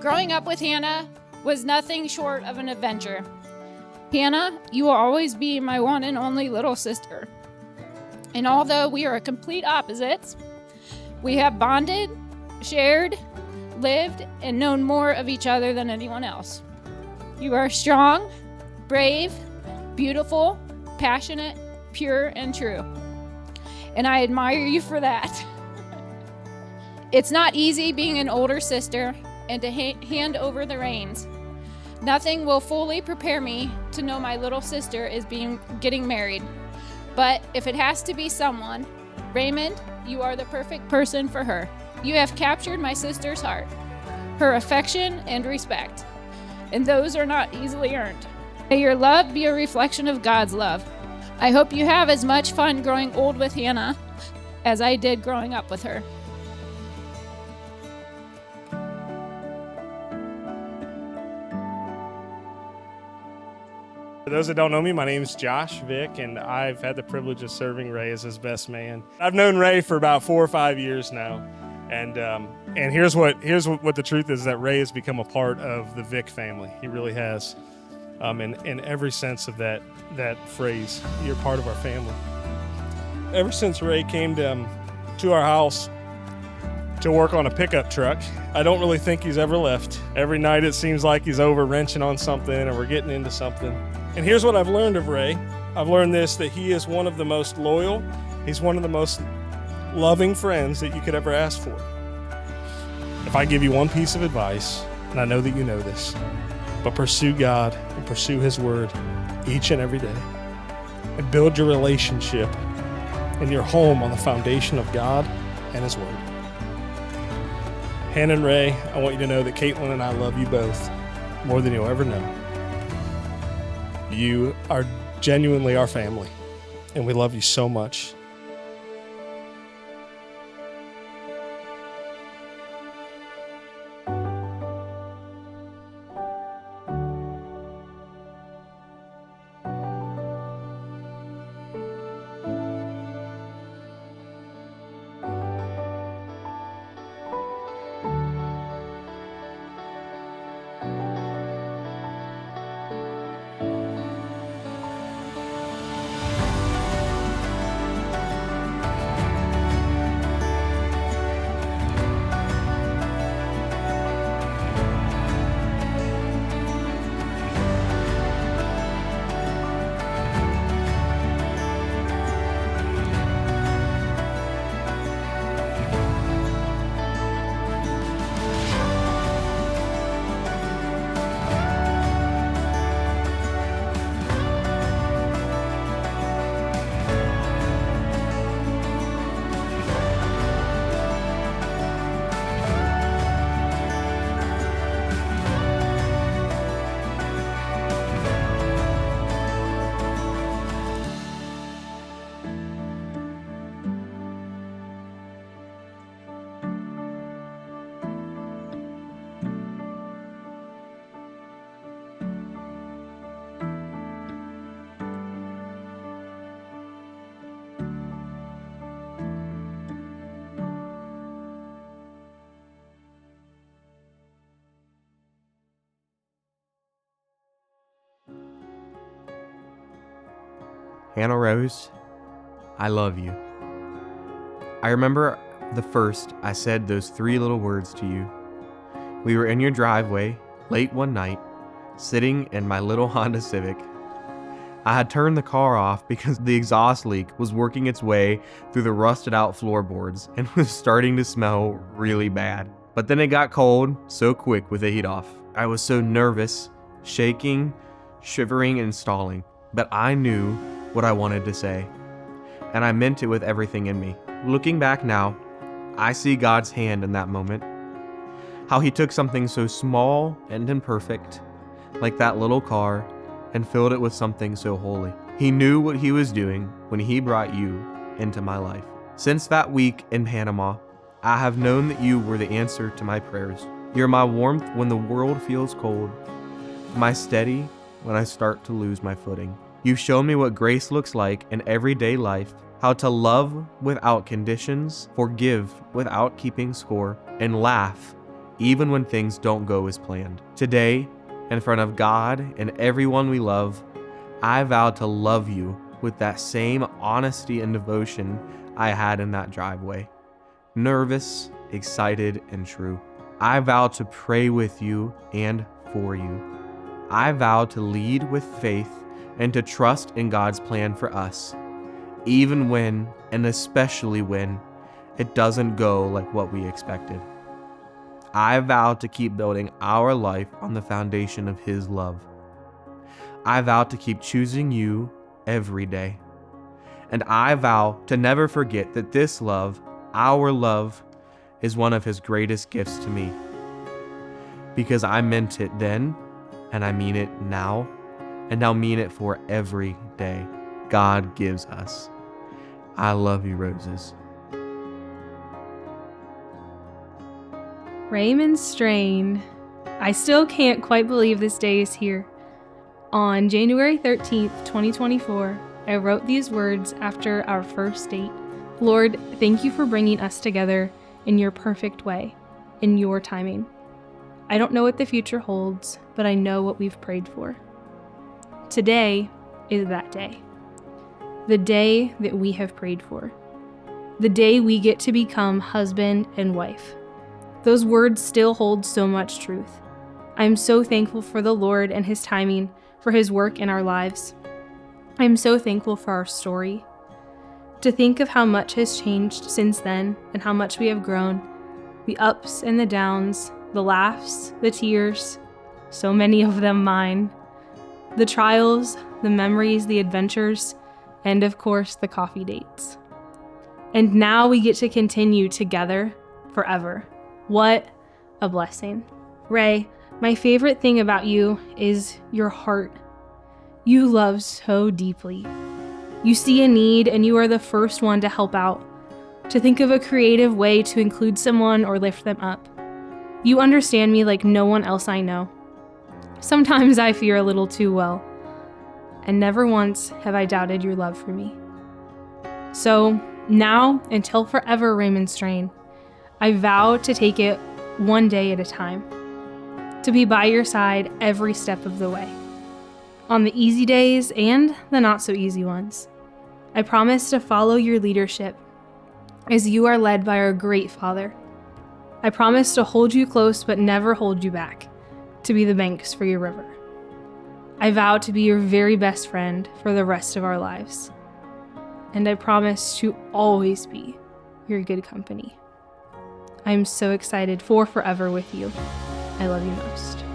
Growing up with Hannah was nothing short of an adventure. Hannah, you will always be my one and only little sister. And although we are complete opposites, we have bonded, shared, lived, and known more of each other than anyone else. You are strong, brave, beautiful, passionate, pure, and true. And I admire you for that. It's not easy being an older sister and to hand over the reins. Nothing will fully prepare me to know my little sister is getting married. But if it has to be someone, Raymond, you are the perfect person for her. You have captured my sister's heart, her affection and respect, and those are not easily earned. May your love be a reflection of God's love. I hope you have as much fun growing old with Hannah as I did growing up with her. For those that don't know me, my name is Josh Vick, and I've had the privilege of serving Ray as his best man. I've known Ray for about 4 or 5 years now, and here's what the truth is, that Ray has become a part of the Vick family. He really has, in every sense of that phrase. You're part of our family. Ever since Ray came to our house to work on a pickup truck, I don't really think he's ever left. Every night it seems like he's over wrenching on something, or we're getting into something. And here's what I've learned of Ray. I've learned this, that he is one of the most loyal, he's one of the most loving friends that you could ever ask for. If I give you one piece of advice, and I know that you know this, but pursue God and pursue His Word each and every day, and build your relationship and your home on the foundation of God and His Word. Hannah and Ray, I want you to know that Caitlin and I love you both more than you'll ever know. You are genuinely our family, and we love you so much. Hannah Rose, I love you. I remember the first I said those 3 little words to you. We were in your driveway late one night, sitting in my little Honda Civic. I had turned the car off because the exhaust leak was working its way through the rusted out floorboards and was starting to smell really bad. But then it got cold so quick with the heat off. I was so nervous, shaking, shivering, and stalling, but I knew what I wanted to say, and I meant it with everything in me. Looking back now, I see God's hand in that moment. How He took something so small and imperfect, like that little car, and filled it with something so holy. He knew what He was doing when He brought you into my life. Since that week in Panama, I have known that you were the answer to my prayers. You're my warmth when the world feels cold, my steady when I start to lose my footing. You've shown me what grace looks like in everyday life, how to love without conditions, forgive without keeping score, and laugh even when things don't go as planned. Today, in front of God and everyone we love, I vow to love you with that same honesty and devotion I had in that driveway. Nervous, excited, and true. I vow to pray with you and for you. I vow to lead with faith and to trust in God's plan for us, even when, and especially when, it doesn't go like what we expected. I vow to keep building our life on the foundation of His love. I vow to keep choosing you every day. And I vow to never forget that this love, our love, is one of His greatest gifts to me. Because I meant it then, and I mean it now, and now mean it for every day God gives us. I love you, Roses. Raymond Strain. I still can't quite believe this day is here. On January 13th, 2024, I wrote these words after our first date. Lord, thank you for bringing us together in your perfect way, in your timing. I don't know what the future holds, but I know what we've prayed for. Today is that day. The day that we have prayed for. The day we get to become husband and wife. Those words still hold so much truth. I'm so thankful for the Lord and His timing, for His work in our lives. I'm so thankful for our story. To think of how much has changed since then and how much we have grown, the ups and the downs, the laughs, the tears, so many of them mine, the trials, the memories, the adventures, and of course the coffee dates. And now we get to continue together forever. What a blessing. Ray, my favorite thing about you is your heart. You love so deeply. You see a need and you are the first one to help out, to think of a creative way to include someone or lift them up. You understand me like no one else I know. Sometimes I fear a little too well, and never once have I doubted your love for me. So now, until forever, Raymond Strain, I vow to take it one day at a time, to be by your side every step of the way, on the easy days and the not so easy ones. I promise to follow your leadership as you are led by our great Father. I promise to hold you close but never hold you back, to be the banks for your river. I vow to be your very best friend for the rest of our lives. And I promise to always be your good company. I am so excited for forever with you. I love you most.